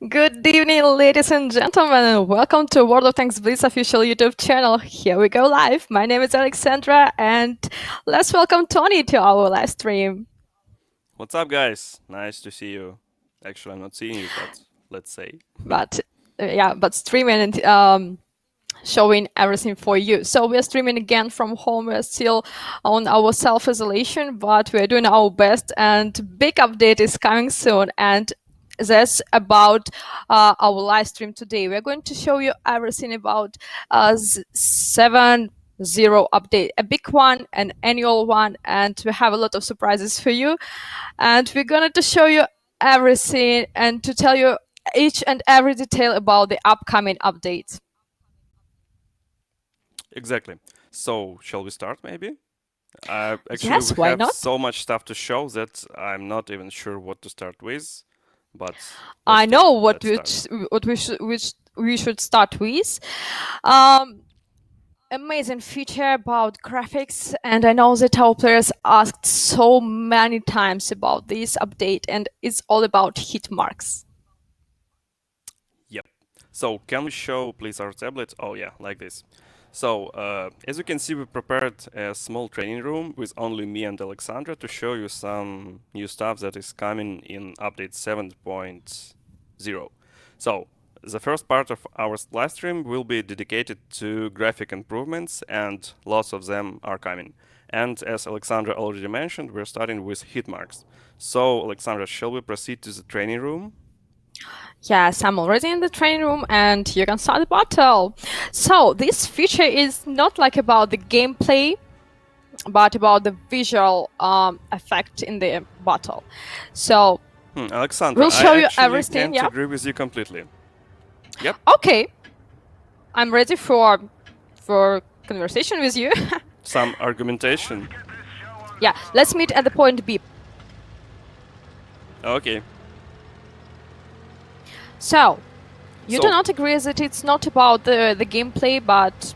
Good evening, ladies and gentlemen, and welcome to World of Tanks Blitz official YouTube channel. Here we go live. My name is Alexandra, and let's welcome Tony to our live stream. What's up, guys? Nice to see you. Actually, I'm not seeing you, but let's say. But streaming and showing everything for you. So we're streaming again from home. We're still on our self-isolation, but we're doing our best. And big update is coming soon. And that's about our live stream today. We're going to show you everything about 7.0 update, a big one, an annual one, and we have a lot of surprises for you. And we're going to show you everything and to tell you each and every detail about the upcoming updates. Exactly. So, shall we start maybe? Actually, Yes, we why have not? so much stuff to show that I'm not even sure what to start with. But I know what let's we should start with. Amazing feature about graphics, and I know that our players asked so many times about this update, and it's all about hit marks. Yep. So, can we show, please, our tablet? Oh yeah, like this. So, as you can see, we prepared a small training room with only me and Alexandra to show you some new stuff that is coming in update 7.0. So, the first part of our live stream will be dedicated to graphic improvements, and lots of them are coming. And as Alexandra already mentioned, we're starting with hit marks. So, Alexandra, shall we proceed to the training room? Yes, I'm already in the training room and you can start the battle. So this feature is not like about the gameplay, but about the visual effect in the battle. So Alexandra, we'll show I you actually everything. can't agree with you completely. Yep. Okay, I'm ready for conversation with you. Some argumentation. Yeah, let's meet at the point B. Okay. So, you do not agree that it's not about the gameplay, but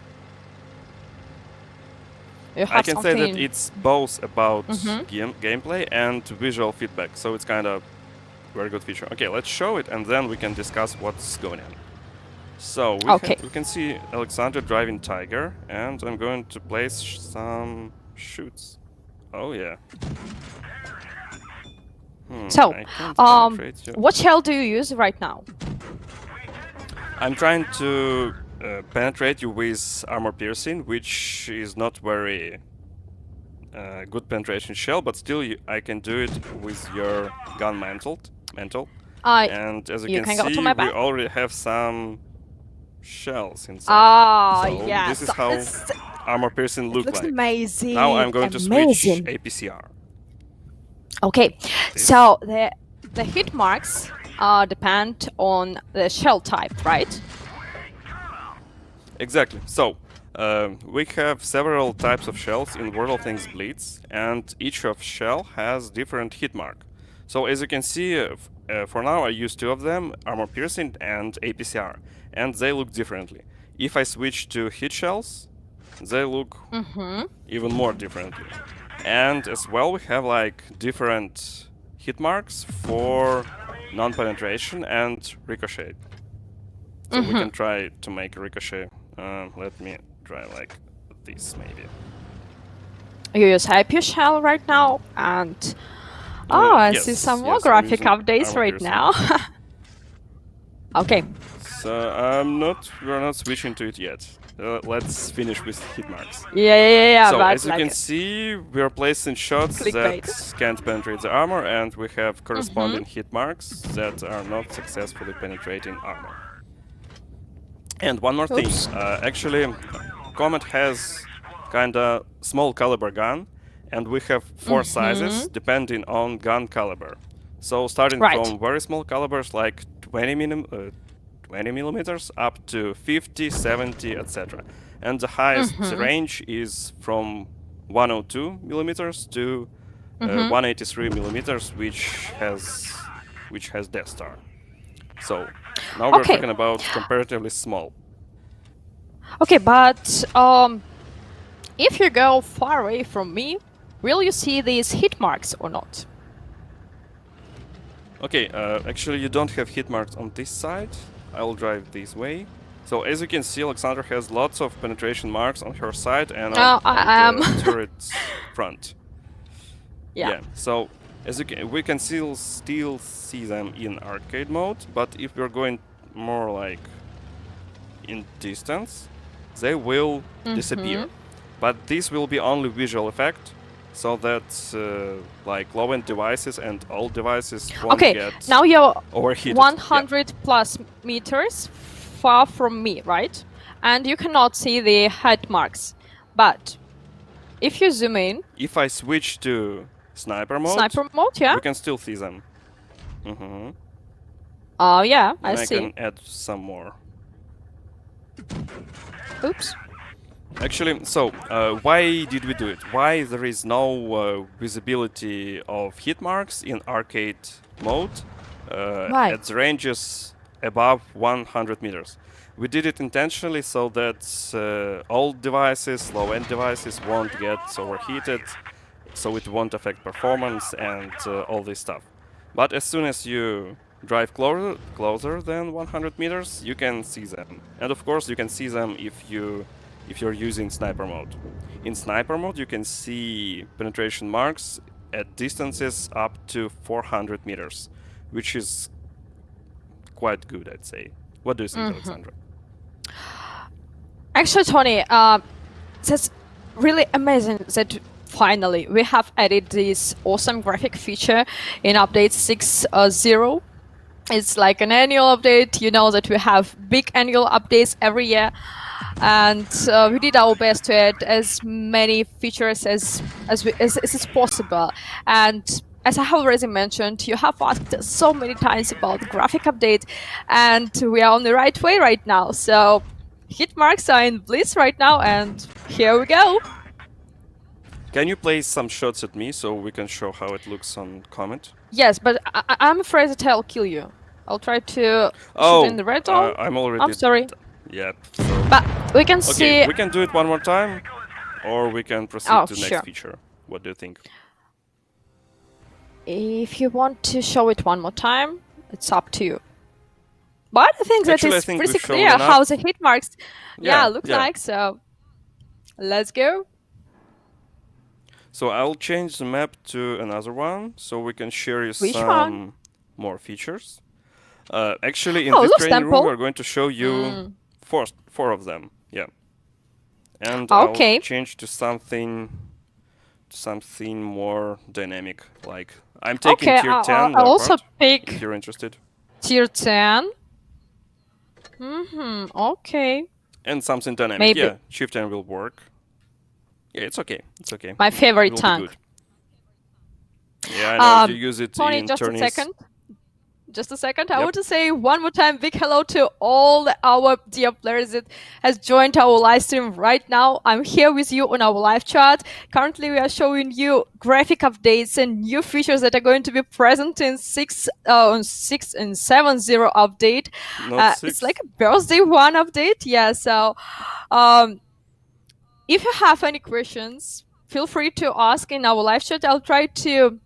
you have I can say that it's both about gameplay and visual feedback, so it's kind of very good feature. Okay, let's show it and then we can discuss what's going on. So we can see Alexander driving Tiger, and I'm going to place some shoots. Oh yeah. So, what shell do you use right now? I'm trying to penetrate you with armor piercing, which is not very good penetration shell, but still I can do it with your gun mantle. And as you can see, we already have some shells inside. So yeah. this is how armor piercing looks like. Amazing. Now I'm going to switch APCR. Okay, so the hit marks depend on the shell type, right? Exactly. So we have several types of shells in World of Tanks Blitz, and each of shell has different hit mark. So as you can see, for now I use two of them, armor piercing and APCR, and they look differently. If I switch to hit shells, they look even more differently. And as well, we have like different hit marks for non-penetration and ricochet. So we can try to make a ricochet. Let me try like this maybe. You use IP shell right now, and I see some more graphic updates right now. Okay. So we're not switching to it yet. Let's finish with hit marks. Yeah. So as you can see, we are placing shots that can't penetrate the armor, and we have corresponding hit marks that are not successfully penetrating armor. And one more thing, actually, Comet has kinda small caliber gun, and we have 4 sizes depending on gun caliber. So starting from very small calibers like 20 millimeters up to 50, 70, etc. And the highest range is from 102 millimeters to 183 millimeters, which has Death Star. So now we're talking about comparatively small. Okay, but if you go far away from me, will you see these hit marks or not? Okay, actually you don't have hit marks on this side. I'll drive this way. So as you can see, Alexandra has lots of penetration marks on her side and I on am. the turret's front. Yeah. So as we can still see them in arcade mode, but if we're going more like in distance, they will disappear. But this will be only visual effect, so that like low-end devices and old devices won't get now you're overheated. 100 plus meters far from me, right? And you cannot see the hit marks. But if you zoom in, If I switch to sniper mode, yeah? we can still see them. Oh, yeah, I And I see. can add some more. Oops. Actually, so why did we do it? Why there is no visibility of hit marks in arcade mode Why? at the ranges above 100 meters? We did it intentionally so that old devices, low-end devices won't get overheated, so it won't affect performance and all this stuff. But as soon as you drive closer than 100 meters, you can see them. And of course, you can see them if you're using sniper mode. In sniper mode, you can see penetration marks at distances up to 400 meters, which is quite good, I'd say. What do you think, Alexandra? Actually, Tony, that's really amazing that finally we have added this awesome graphic feature in update 6.0. It's like an annual update. You know that we have big annual updates every year, and we did our best to add as many features as is possible. And as I have already mentioned, you have asked so many times about the graphic update, and we are on the right way right now. So hit marks are in Blitz right now, and here we go. Can you play some shots at me so we can show how it looks on comment? Yes, but I'm afraid that I'll kill you. I'll try to shoot in the red zone. I'm already. I'm sorry. Yeah. So. But we can see. Okay, we can do it one more time, or we can proceed to the next feature. What do you think? If you want to show it one more time, it's up to you. But I think that is pretty clear how the hit marks look like, so let's go. So I'll change the map to another one, so we can share you Which some one? more features. Actually, in this training room, we're going to show you four of them. Yeah. And I'll change to something more dynamic. Like I'm taking tier 10. I'll also pick if you're interested. Tier 10. Okay. And something dynamic. Maybe. Yeah, Shift N will work. Yeah, it's okay. It's okay. My favorite tank. Yeah, I know you use it Tony, in just tourneys. a second. Just a second. I want to say one more time big hello to all our dear players that has joined our live stream right now. I'm here with you on our live chat. Currently, we are showing you graphic updates and new features that are going to be present in 6 and 7.0 update. It's like a birthday one update. Yeah. So, if you have any questions, feel free to ask in our live chat. I'll try to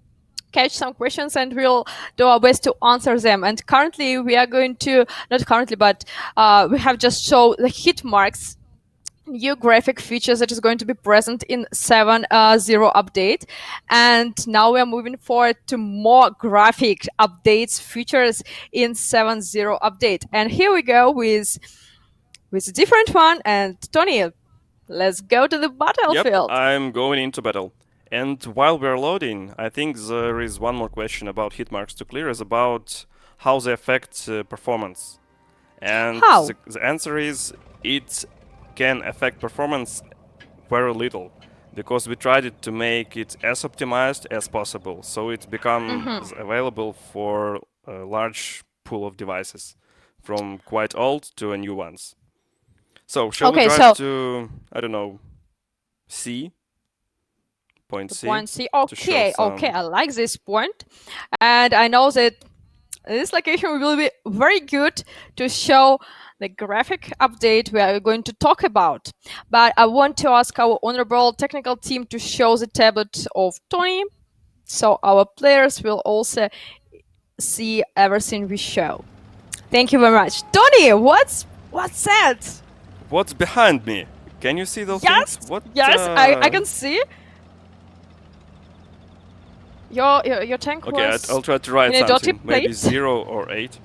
catch some questions and we'll do our best to answer them. And currently we are going to, not currently, but we have just shown the hit marks, new graphic features that is going to be present in 7.0 update. And now we are moving forward to more graphic updates features in 7.0 update. And here we go with a different one. And Tony, let's go to the battlefield. Yep, I'm going into battle. And while we're loading, I think there is one more question about hit marks to clear, is about how they affect performance. And the answer is it can affect performance very little, because we tried it to make it as optimized as possible, so it becomes available for a large pool of devices, from quite old to new ones. So shall we drive to, I don't know, C? Point C. Okay, I like this point. And I know that this location will be very good to show the graphic update we are going to talk about. But I want to ask our honorable technical team to show the tablet of Tony, so our players will also see everything we show. Thank you very much. Tony, what's that? What's behind me? Can you see those Yes, things? What? yes, I can see. Your tank Okay, was I'll try to write in a dotted something. Maybe place. 0 or 8.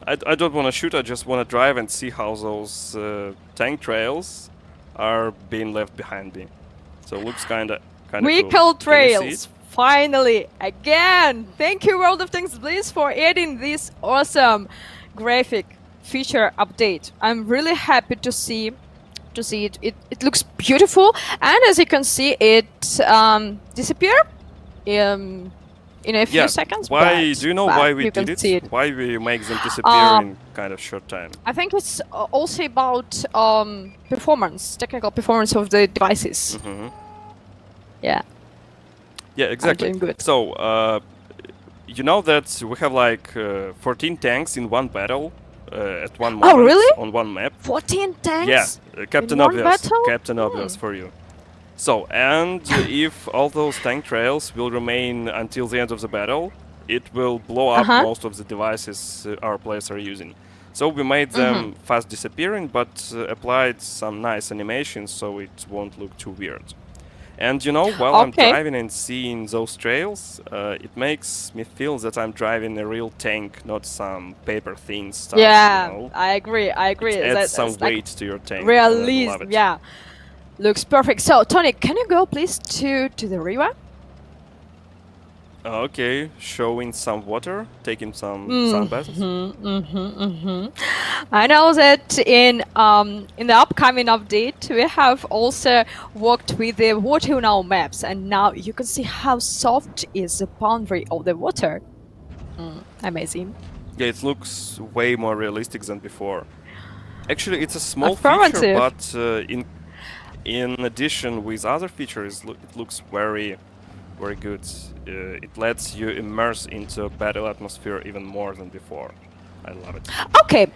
I don't want to shoot, I just want to drive and see how those tank trails are being left behind me. So it looks kinda Vehicle cool. Can you see trails, it? finally, again. Thank you, World of Tanks Blitz, for adding this awesome graphic feature update. I'm really happy to see it. It looks beautiful, and as you can see, it disappear in a few seconds. Why? Do you know why we did it? Why we make them disappear in kind of short time? I think it's also about performance, technical performance of the devices. Yeah. Yeah, exactly. I'm doing good. So, you know that we have like 14 tanks in one battle at one moment. Oh, really? On one map. 14 tanks? Yeah, Captain in one Obvious. battle? Captain Obvious for you. So, and if all those tank trails will remain until the end of the battle, it will blow up most of the devices our players are using. So we made them fast disappearing, but applied some nice animations so it won't look too weird. And you know, while I'm driving and seeing those trails, it makes me feel that I'm driving a real tank, not some paper thin stuff. Yeah, you know? I agree. It adds some weight to your tank. Realism, yeah. Looks perfect. So, Tony, can you go please to the river? Okay, showing some water, taking some sunbaths. I know that in the upcoming update we have also worked with the water on our maps, and now you can see how soft is the boundary of the water. Amazing. Yeah, it looks way more realistic than before. Actually, it's a small feature, but in addition with other features, it looks very good. It lets you immerse into a battle atmosphere even more than before. I love it. Okay.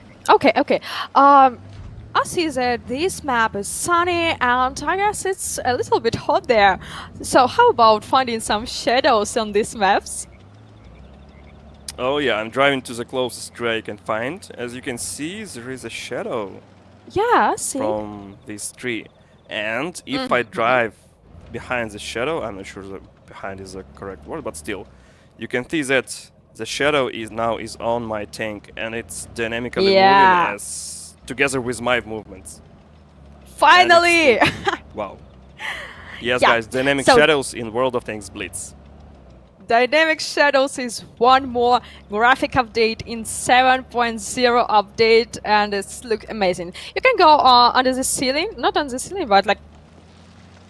I see that this map is sunny, and I guess it's a little bit hot there. So how about finding some shadows on these maps? Oh yeah, I'm driving to the closest tree I can find. As you can see, there is a shadow. Yeah, I see. From this tree. And if I drive behind the shadow, I'm not sure that behind is the correct word, but still, you can see that the shadow is now on my tank, and it's dynamically moving as together with my movements. Finally! Wow. Yes, guys, dynamic shadows in World of Tanks Blitz. Dynamic shadows is one more graphic update in 7.0 update, and it's look amazing. You can go under the ceiling, not on the ceiling, but like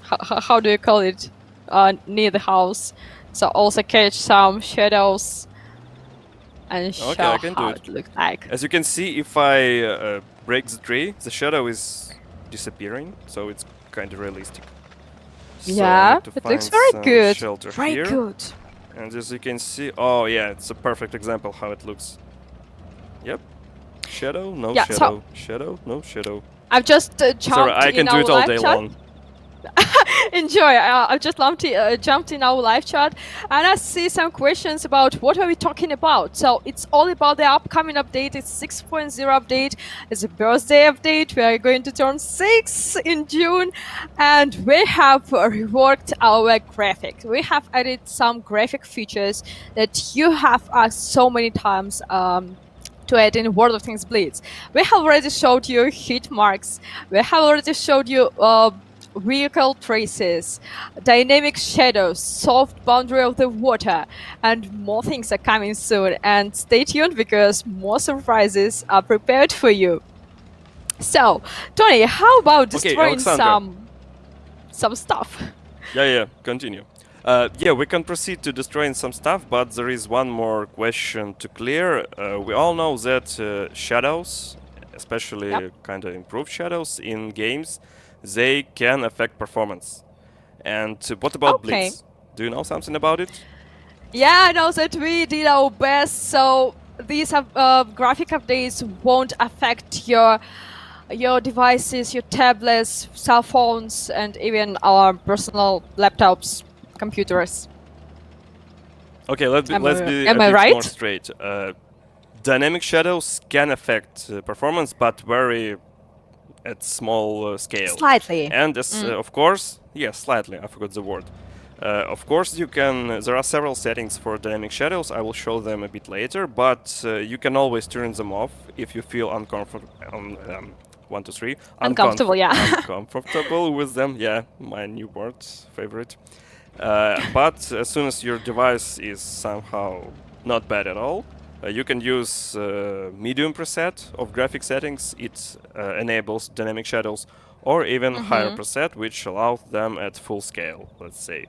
how do you call it, near the house. So also catch some shadows and show how it looks like. As you can see, if I break the tree, the shadow is disappearing, so it's kind of realistic. Yeah, so it looks very good. Very good. And as you can see, oh yeah, it's a perfect example how it looks. Yep. Shadow, no shadow. Shadow, no shadow. I've just jumped Sorry, I can do it all day long. Enjoy. I just jumped in our live chat, and I see some questions about what are we talking about. So it's all about the upcoming update. It's 6.0 update. It's a birthday update. We are going to turn 6 in June, and we have reworked our graphics. We have added some graphic features that you have asked so many times to add in World of Tanks Blitz. We have already showed you hit marks. We have already showed you vehicle traces, dynamic shadows, soft boundary of the water, and more things are coming soon. And stay tuned because more surprises are prepared for you. So, Tony, how about destroying some stuff? Yeah, continue. Yeah, we can proceed to destroying some stuff, but there is one more question to clear. We all know that shadows, especially kind of improved shadows in games, they can affect performance. And what about Blitz? Do you know something about it? Yeah, I know that we did our best, so these graphic updates won't affect your devices, your tablets, cell phones, and even our personal laptops, computers. Okay, let's be Am a I bit more right? straight. Dynamic shadows can affect performance, but very at small scale. Slightly. And as, of course, yes, slightly, I forgot the word. Of course, you can. There are several settings for dynamic shadows. I will show them a bit later, but you can always turn them off if you feel uncomfortable. 1, 2, 3. Uncomfortable, yeah. Uncomfortable with them. Yeah, my new word favorite. But as soon as your device is somehow not bad at all, you can use medium preset of graphic settings. It enables dynamic shadows, or even higher preset, which allows them at full scale, let's say.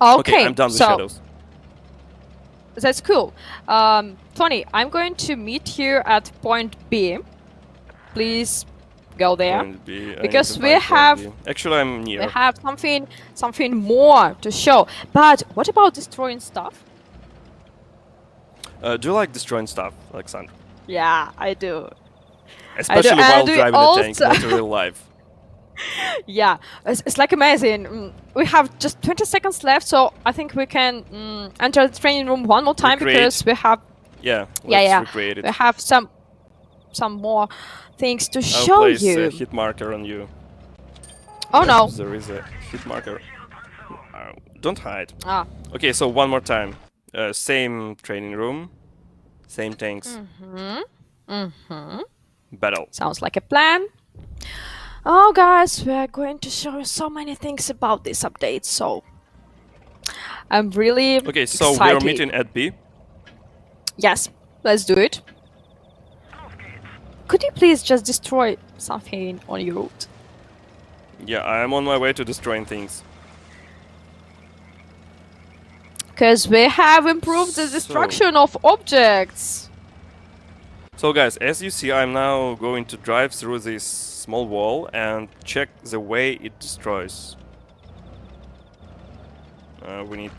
Okay, I'm done with shadows. That's cool. Tony, I'm going to meet you at point B. Please go there. Point B, because we have actually I'm near. We have something more to show. But what about destroying stuff? Do you like destroying stuff, Alexander? Yeah, I do. Especially while driving a tank, not in real life. Yeah, it's like amazing. We have just 20 seconds left, so I think we can enter the training room one more time because we have. Yeah, let's recreate it. We have some more things to show you. I'll place a hit marker on you. Oh no! There is a hit marker. Don't hide. Ah. Okay, so one more time. Same training room, same tanks. Battle. Sounds like a plan. Oh, guys, we are going to show you so many things about this update, so I'm really excited. We're meeting at B. Yes, let's do it. Could you please just destroy something on your route? Yeah, I'm on my way to destroying things. Because we have improved the destruction of objects. So guys, as you see, I'm now going to drive through this small wall and check the way it destroys. We need...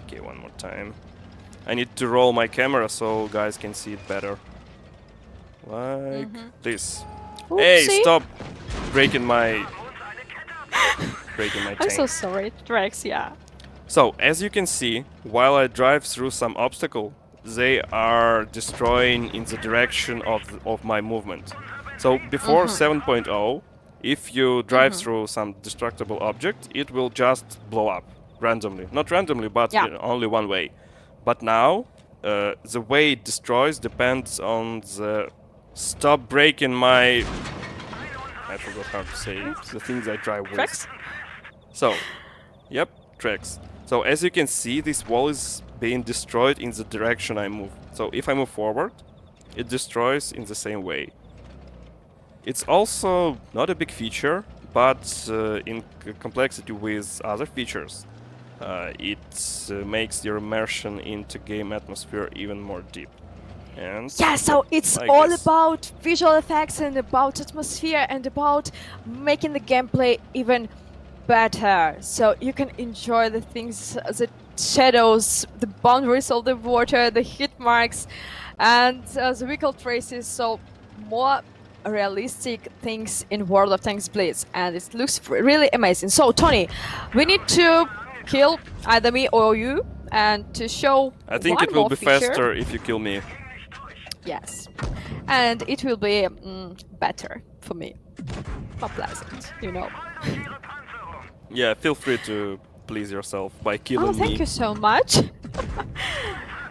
okay, one more time. I need to roll my camera so guys can see it better. Like this. Oopsie. Hey, stop breaking my... tank. I'm so sorry, Drex, yeah. So, as you can see, while I drive through some obstacle, they are destroying in the direction of my movement. So, before 7.0, if you drive through some destructible object, it will just blow up randomly. Not randomly, but in only one way. But now, the way it destroys depends on the... Stop breaking my... I forgot how to say it. The things I drive with. Tracks? So, yep, tracks. So as you can see, this wall is being destroyed in the direction I move. So if I move forward, it destroys in the same way. It's also not a big feature, but in complexity with other features, it makes your immersion into game atmosphere even more deep. And yeah, so it's all about visual effects and about atmosphere and about making the gameplay even better, so you can enjoy the things, the shadows, the boundaries of the water, the hit marks, and the vehicle traces, so more realistic things in World of Tanks Blitz, and it looks really amazing. So Tony, we need to kill either me or you, and to show I think it will be faster if you kill me. Yes, and it will be better for me, more pleasant, you know. Yeah, feel free to please yourself by killing me. Oh, thank you so much.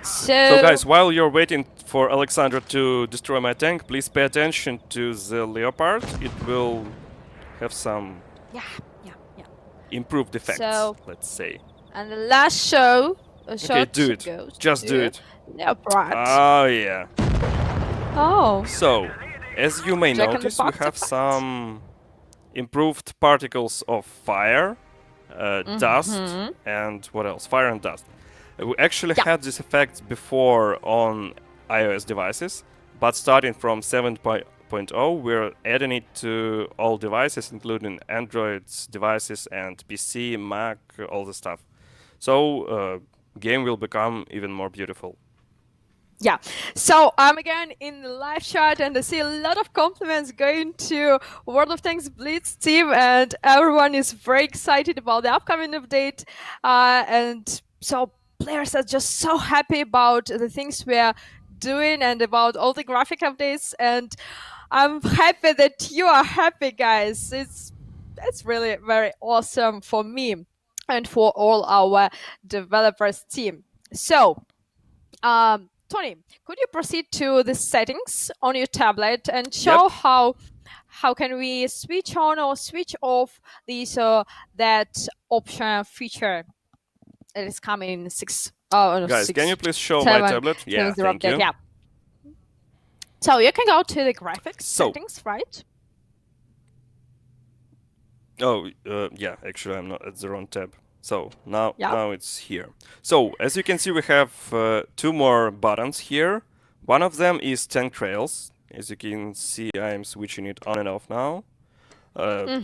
So guys, while you're waiting for Alexandra to destroy my tank, please pay attention to the Leopard. It will have some improved effects, let's say. And the last shot do it. Just do it. Leopard. Oh, yeah. Oh. So, as you may notice, we have some improved particles of fire, dust, and what else? Fire and dust. We actually had this effect before on iOS devices, but starting from 7.0, we're adding it to all devices, including Android devices and PC, Mac, all the stuff. So, game will become even more beautiful. Yeah, so I'm again in the live chat and I see a lot of compliments going to World of Tanks Blitz team, and everyone is very excited about the upcoming update, and So players are just so happy about the things we are doing and about all the graphic updates, and I'm happy that you are happy, guys. It's really very awesome for me and for all our developers team. So Tony, could you proceed to the settings on your tablet and Yep. show how can we switch on or switch off these that option feature that is coming in Guys, can you please show my 7 tablet? Yeah, 7.0 thank update? you. Yeah. So you can go to the graphics So, settings, right? oh, yeah, actually I'm not at the wrong tab. So, now Yeah. it's here. So, as you can see, we have 2 more buttons here. One of them is tank trails. As you can see, I am switching it on and off now.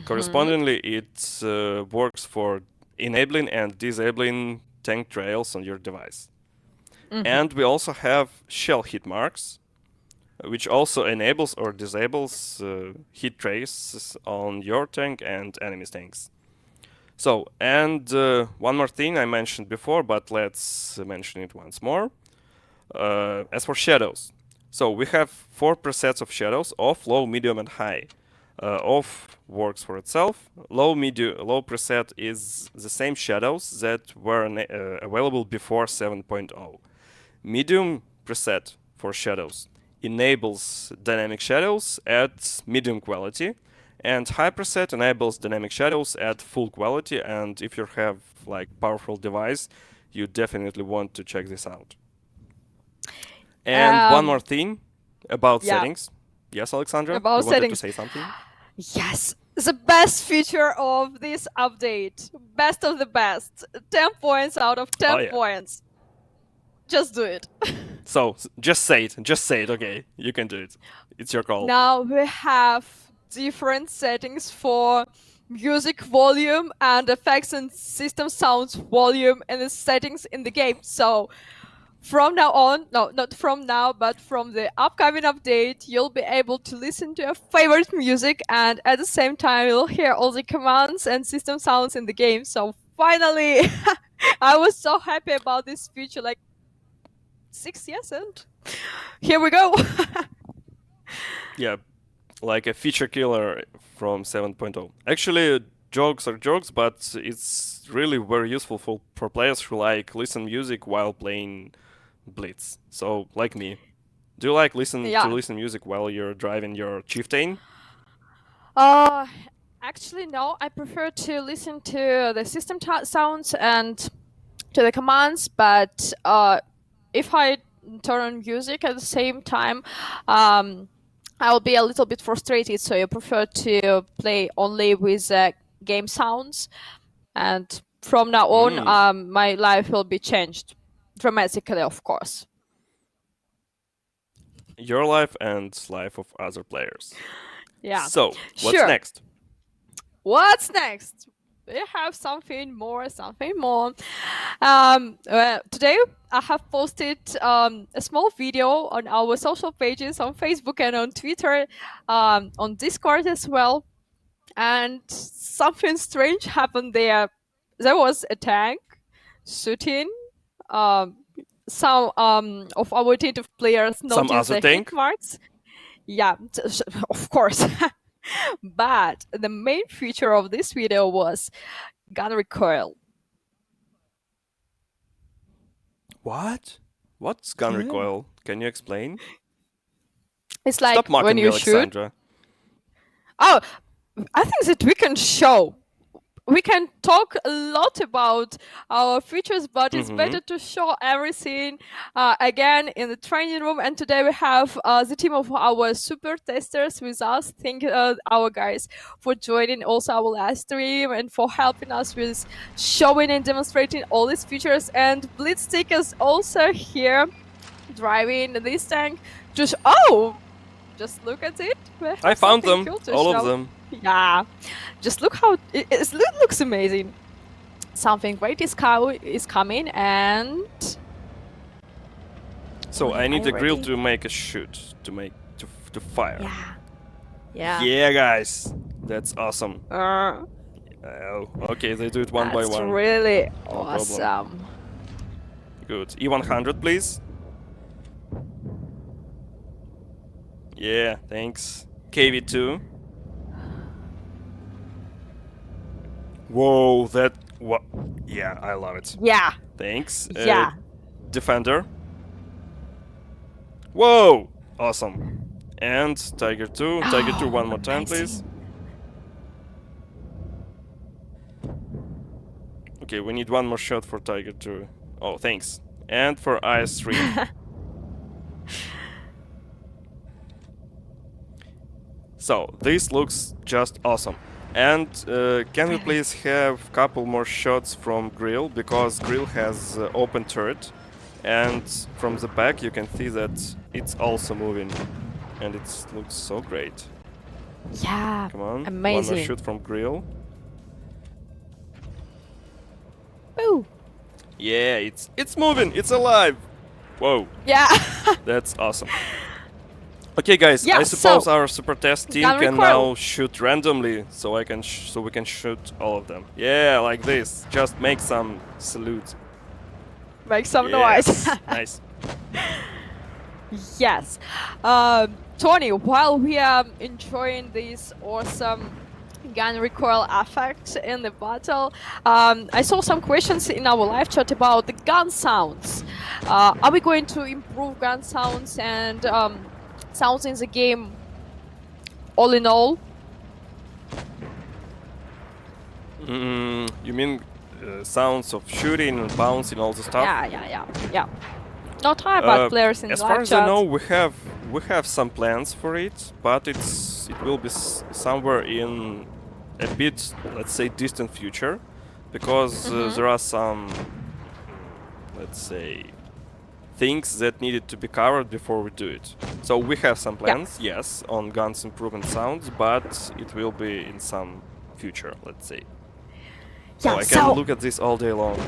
Correspondingly, it works for enabling and disabling tank trails on your device. And we also have shell hit marks, which also enables or disables hit traces on your tank and enemy tanks. So, and one more thing I mentioned before, but let's mention it once more. As for shadows, so we have 4 presets of shadows: off, low, medium, and high. Off works for itself. Low preset is the same shadows that were available before 7.0. Medium preset for shadows enables dynamic shadows at medium quality, and high preset enables dynamic shadows at full quality. And if you have like powerful device, you definitely want to check this out. And one more thing about Yeah. settings. Yes, Alexandra, About you wanted to settings. say something? Yes, the best feature of this update. Best of the best. 10 points out of 10 Oh yeah. points. Just do it. So just say it. Just say it. Okay, you can do it. It's your call. Now we have different settings for music volume and effects and system sounds volume and the settings in the game. So from now on, no, not from now, but from the upcoming update, you'll be able to listen to your favorite music, and at the same time, you'll hear all the commands and system sounds in the game. So finally, I was so happy about this feature like 6 years, and here we go. Yeah, like a feature killer from 7.0. Actually, jokes are jokes, but it's really very useful for players who like listen music while playing Blitz. So like me. Do you like listen music while you're driving your chieftain? Actually, no. I prefer to listen to the system sounds and to the commands. But if I turn on music at the same time, I'll be a little bit frustrated. So I prefer to play only with game sounds. And from now on, my life will be changed dramatically, of course. Your life and life of other players. Yeah. So, what's next? What's next? We have something more. Today I have posted a small video on our social pages on Facebook and on Twitter, on Discord as well. And something strange happened there. There was a tank shooting. Some of our native players noticed the hit marks. Yeah, of course. But the main feature of this video was gun recoil. What? What's gun recoil? Can you explain? It's like Stop mocking when me, you shoot. Alexandra. Oh, I think that we can show. We can talk a lot about our features, but it's better to show everything again in the training room. And today we have the team of our super testers with us. Thank our guys for joining also our live stream and for helping us with showing and demonstrating all these features. And Blitz is also here driving this tank. Just look at it. I found them, all of them. Yeah, just look how it looks amazing. Something great is coming, and so I need a grill to make a shoot, to fire. Yeah, guys, that's awesome. Oh, Okay, they do it one by one. That's really No awesome. Good. E100, please. Yeah, thanks. KV2. Whoa, that... What? Yeah, I love it. Yeah. Thanks. Yeah. Defender. Whoa! Awesome. And Tiger 2. Tiger 2 one more time, please. Okay, we need one more shot for Tiger 2. Oh, thanks. And for IS3. So, this looks just awesome. And can we please have a couple more shots from Grill, because Grill has open turret, and from the back you can see that it's also moving, and it looks so great. Yeah. Come on, Amazing. one more shoot from Grill. Ooh. Yeah, it's moving, it's alive. Whoa. Yeah. That's awesome. Okay, guys, Yeah, I suppose so our super test team gun can recoil. now shoot randomly, so we can shoot all of them. Yeah, like this. Just make some salute. Make some Yes. noise. Nice. Yes. Tony, while we are enjoying this awesome gun recoil effect in the battle, I saw some questions in our live chat about the gun sounds. Are we going to improve gun sounds and sounds in the game all in all? You mean sounds of shooting and bouncing, all the stuff? Yeah. Not I, but players in as live far as chat. I know, we have some plans for it, but it will be somewhere in a bit, let's say, distant future, because there are some, let's say, things that needed to be covered before we do it. So we have some plans, yes, on guns improvement sounds, but it will be in some future, let's say. So I can look at this all day long.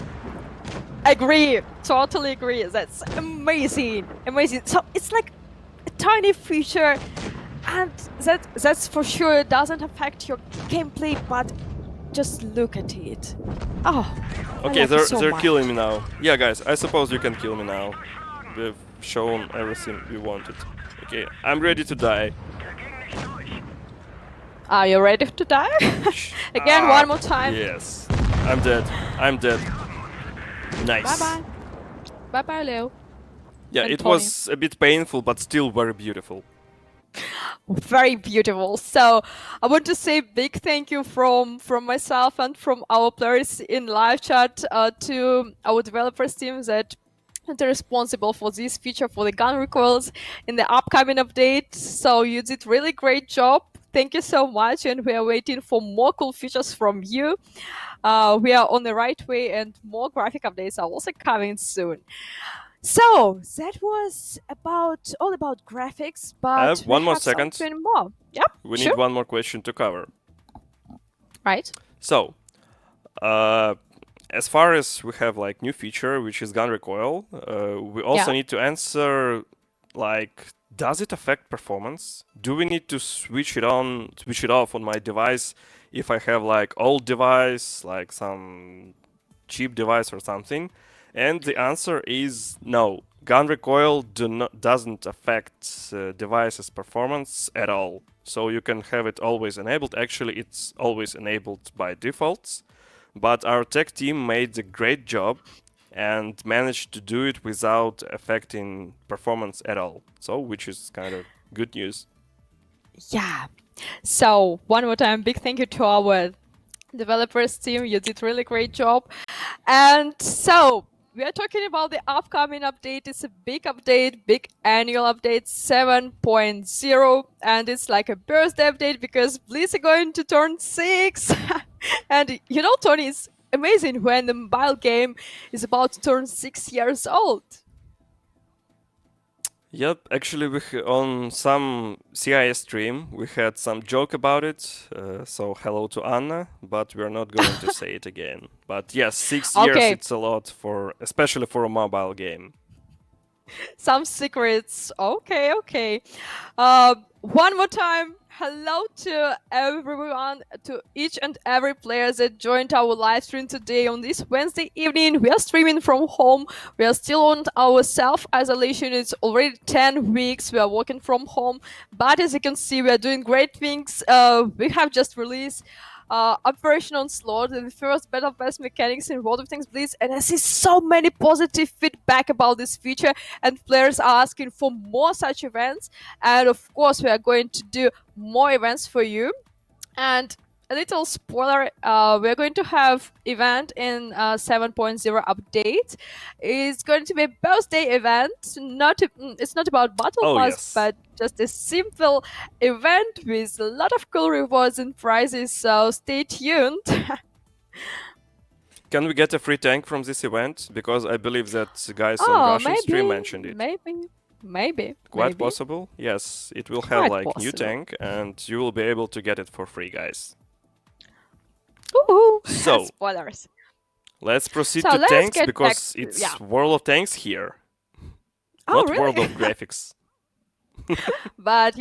Agree, totally agree. That's amazing. So it's like a tiny feature, and that's for sure doesn't affect your gameplay, but just look at it. Oh. Okay, they're killing me now. Yeah, guys, I suppose you can kill me now. We've shown everything we wanted. Okay, I'm ready to die. Are you ready to die? Again, one more time. Yes. I'm dead. I'm dead. Nice. Bye-bye. Bye-bye, Leo. Yeah, and it Tony. was a bit painful, but still very beautiful. Very beautiful. So I want to say big thank you from myself and from our players in live chat to our developers team that are responsible for this feature for the gun recoils in the upcoming update. So you did really great job. Thank you so much, and we are waiting for more cool features from you. We are on the right way, and more graphic updates are also coming soon. So that was all about graphics, but one we more have second. something more. Yep, We sure. need one more question to cover. Right. So, as far as we have like new feature, which is gun recoil, we also need to answer like, does it affect performance? Do we need to switch it off on my device if I have like old device, like some cheap device or something? And the answer is no. Gun recoil doesn't affect device's performance at all. So you can have it always enabled. Actually, it's always enabled by default. But our tech team made a great job and managed to do it without affecting performance at all. So, which is kind of good news. Yeah. So one more time, big thank you to our developers team. You did really great job. And so we are talking about the upcoming update. It's a big update, big annual update 7.0, and it's like a birthday update because Blitz is going to turn 6. And you know, Tony, it's amazing when the mobile game is about to turn 6 years old. Yep, actually on some CIS stream we had some joke about it, so hello to Anna, but we're not going to say it again. But yes, 6 years, it's a lot, especially for a mobile game. Some secrets. Okay. One more time. Hello to everyone, to each and every player that joined our live stream today on this Wednesday evening. We are streaming from home. We are still on our self-isolation. It's already 10 weeks. We are working from home. But as you can see, we are doing great things. We have just released Operation Onslaught, the first Battle Pass mechanics in World of Tanks Blitz, and I see so many positive feedback about this feature, and players are asking for more such events. And of course, we are going to do more events for you. And a little spoiler, we're going to have event in 7.0 update. It's going to be a birthday event. It's not about battle Oh, pass, yes. but just a simple event with a lot of cool rewards and prizes. So stay tuned. Can we get a free tank from this event? Because I believe that guys on Oh, Russian stream mentioned it. maybe. Quite possible. Yes, it will have Quite like new possible. tank, and you will be able to get it for free, guys. Ooh, So spoilers. let's proceed So to let's tanks get back because to, it's yeah. World of Tanks here, Oh, not really? World of Graphics. But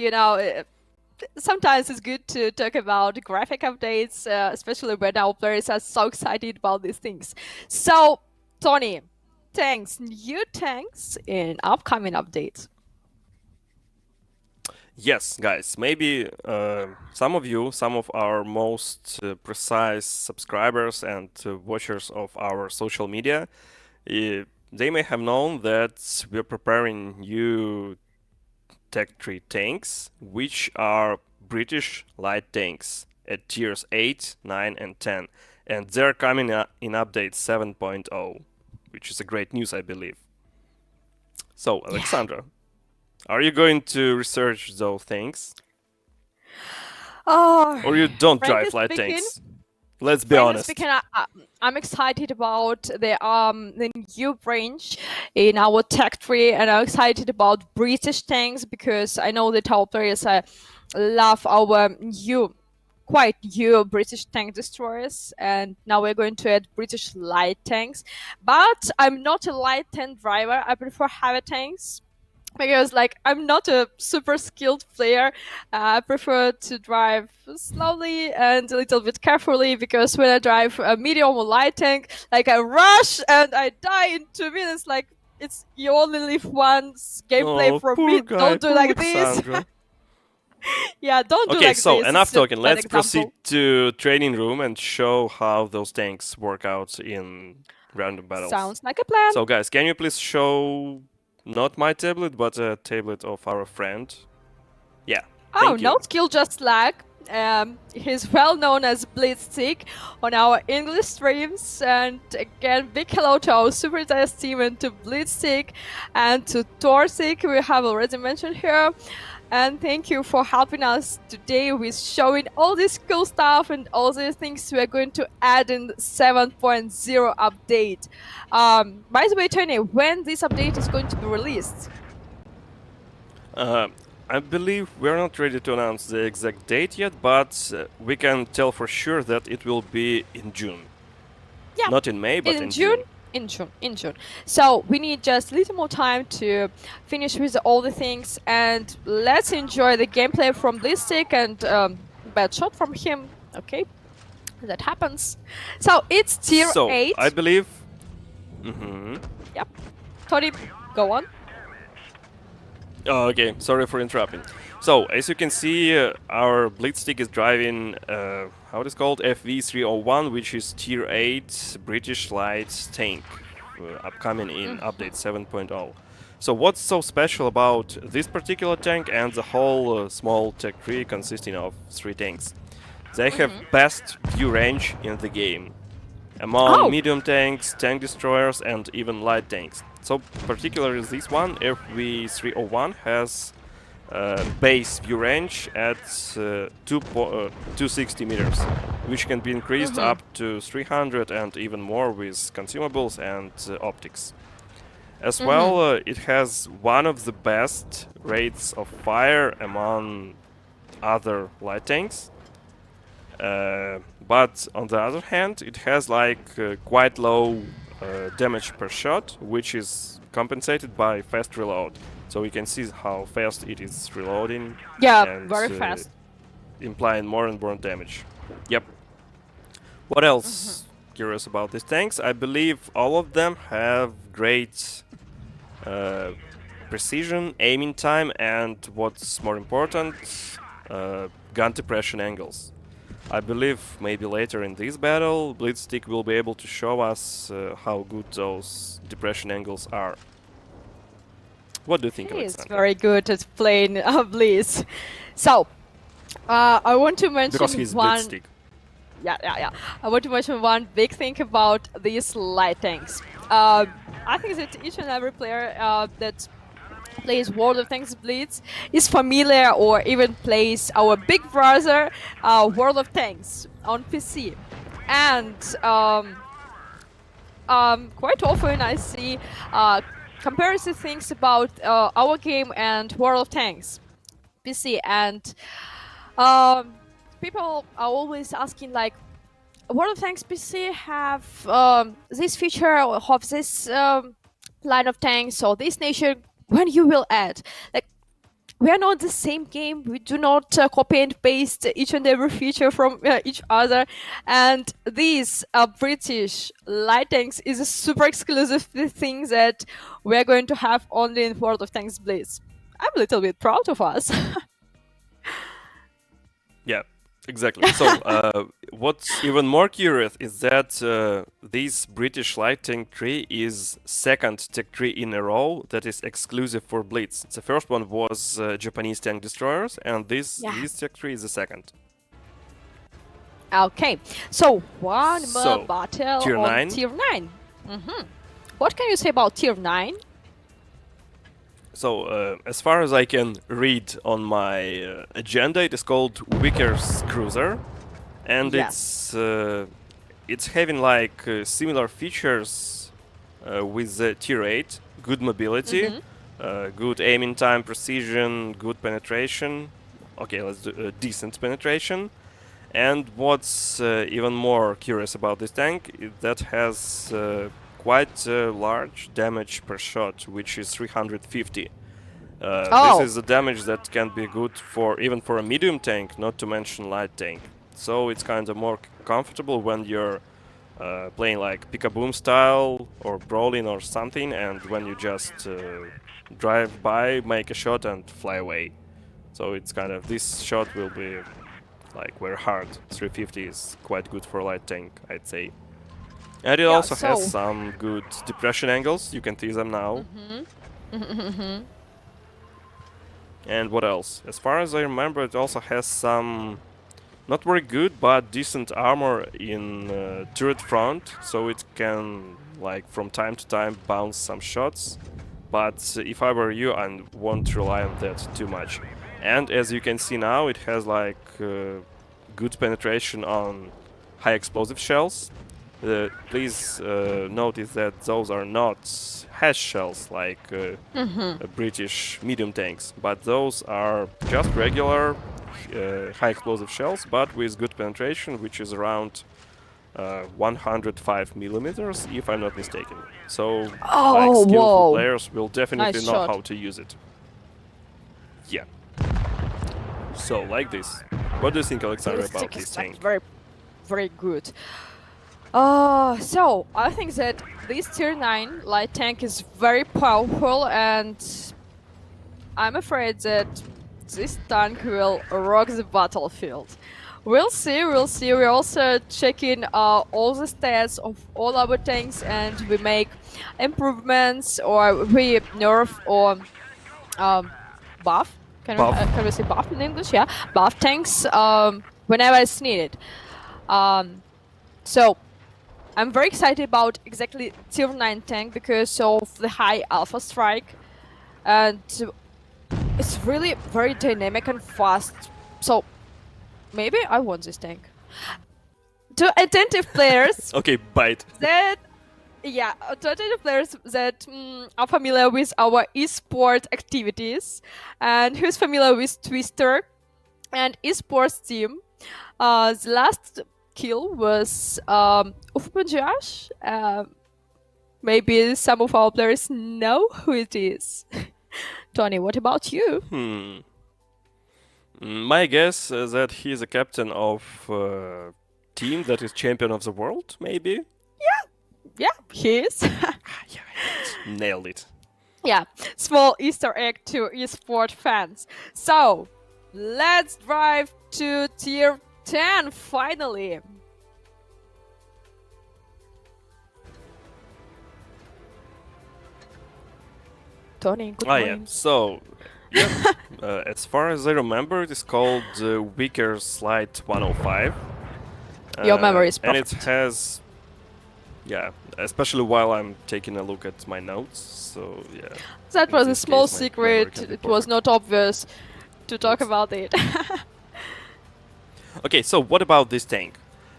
sometimes it's good to talk about graphic updates, especially when our players are so excited about these things. So, Tony, new tanks in upcoming updates. Yes, guys, maybe some of our most precise subscribers and watchers of our social media, they may have known that we're preparing new Tech 3 tanks, which are British light tanks at tiers 8, 9, and 10. And they're coming in update 7.0, which is a great news, I believe. So, Alexandra, are you going to research those things? Oh, Or you don't frankly drive light speaking, tanks? Let's be honest. I'm excited about the new branch in our tech tree, and I'm excited about British tanks because I know that our players love our quite new British tank destroyers, and now we're going to add British light tanks. But I'm not a light tank driver. I prefer heavy tanks because I'm not a super skilled player. I prefer to drive slowly and a little bit carefully because when I drive a medium or light tank, I rush and I die in 2 minutes. It's you only live once gameplay Oh, from poor me. guy, Don't do poor like this. Alexandra. Yeah, don't do Okay, like so this. enough It's a talking. bad Let's proceed example. to training room and show how those tanks work out in random battles. Sounds like a plan. So, guys, can you please show not my tablet, but a tablet of our friend? Yeah, Oh, thank no you. skill, just lag. He's well known as Blitz on our English streams. And again, big hello to our Super Dice team and to Blitz and to Torsik, we have already mentioned here. And thank you for helping us today with showing all this cool stuff and all the things we're going to add in 7.0 update. By the way, Tony, when this update is going to be released? I believe we're not ready to announce the exact date yet, but we can tell for sure that it will be in June. Yeah. Not in May, but in June. In June. So we need just a little more time to finish with all the things, and let's enjoy the gameplay from this stick and bad shot from him. Okay, that happens. So it's tier 8. I believe. Yep. Tony, go on. Oh, okay, sorry for interrupting. So, as you can see, our Blitz stick is driving, how it is called, FV301, which is tier 8 British light tank, upcoming in update 7.0. So what's so special about this particular tank and the whole small tech tree consisting of 3 tanks? They have best view range in the game, among medium tanks, tank destroyers, and even light tanks. So particularly this one, FV301, has base view range at 260 meters, which can be increased up to 300 and even more with consumables and optics. As well, it has one of the best rates of fire among other light tanks. But on the other hand, it has quite low damage per shot, which is compensated by fast reload. So we can see how fast it is reloading. Yeah, and, very fast. implying more and more damage. Yep. What else? Curious about these tanks. I believe all of them have great precision, aiming time, and what's more important, gun depression angles. I believe maybe later in this battle, Blitzstick will be able to show us how good those depression angles are. What do you think, He is Alexander? very good at playing Blitz. So, I want to mention Because he's one. Blitzstick. Yeah. I want to mention one big thing about these light tanks. I think that each and every player that plays World of Tanks Blitz is familiar or even plays our big brother World of Tanks on PC. And quite often I see comparison things about our game and World of Tanks PC, and people are always asking like, World of Tanks PC have this feature or have this line of tanks or this nation, when you will add. Like, we are not the same game. We do not copy and paste each and every feature from each other. And these British light tanks is a super exclusive thing that we're going to have only in World of Tanks Blitz. I'm a little bit proud of us. Yeah, exactly. So, what's even more curious is that this British light tank tree is second tech tree in a row that is exclusive for Blitz. The first one was Japanese tank destroyers, and this tech tree is the second. Okay, so one more So, battle tier on 9. tier 9. What can you say about tier 9? So, as far as I can read on my agenda, it is called Wicker's Cruiser, and Yes. it's having like similar features with the tier 8, good mobility, good aiming time, precision, good penetration. Okay, let's do decent penetration. And what's even more curious about this tank is that has quite large damage per shot, which is 350. This is a damage that can be good for even for a medium tank, not to mention light tank. So it's kind of more comfortable when you're playing like pick-a-boom style or brawling or something, and when you just drive by, make a shot and fly away. So it's kind of, this shot will be like very hard. 350 is quite good for a light tank, I'd say. And it also has some good depression angles. You can see them now. And what else? As far as I remember, it also has some not very good but decent armor in turret front, so it can like from time to time bounce some shots. But if I were you, I won't rely on that too much. And as you can see now, it has like good penetration on high explosive shells. Please notice that those are not hash shells like British medium tanks, but those are just regular high explosive shells, but with good penetration, which is around 105 millimeters, if I'm not mistaken. So, like skillful players will definitely know how to use it. Yeah. So, like this. What do you think, Alexander, about this tank? Very, very good. So I think that this tier 9 light tank is very powerful, and I'm afraid that this tank will rock the battlefield. We'll see. We're also checking all the stats of all our tanks, and we make improvements, or we nerf or buff. Can we say buff in English? Yeah, buff tanks whenever it's needed. So I'm very excited about exactly tier 9 tank because of the high alpha strike, and it's really very dynamic and fast. So maybe I want this tank. To attentive players, okay, bite. To attentive players that are familiar with our esport activities and who's familiar with Twister and esports team, the last kill was Ufbanjash. Maybe some of our players know who it is. Tony, what about you? My guess is that he is a captain of a team that is champion of the world, maybe? Yeah, he is. Yeah, nailed it. Yeah, small Easter egg to esport fans. So, let's drive to tier 10 finally. Tony, good Yeah. morning. So, yeah, as far as I remember, it is called Wicker Slide 105. Your memory is and it perfect. has, yeah, especially while I'm taking a look at my notes. So yeah. That in was a this small case, my memory secret. can be It was perfect. not obvious to talk Oops. about it. Okay, so what about this tank?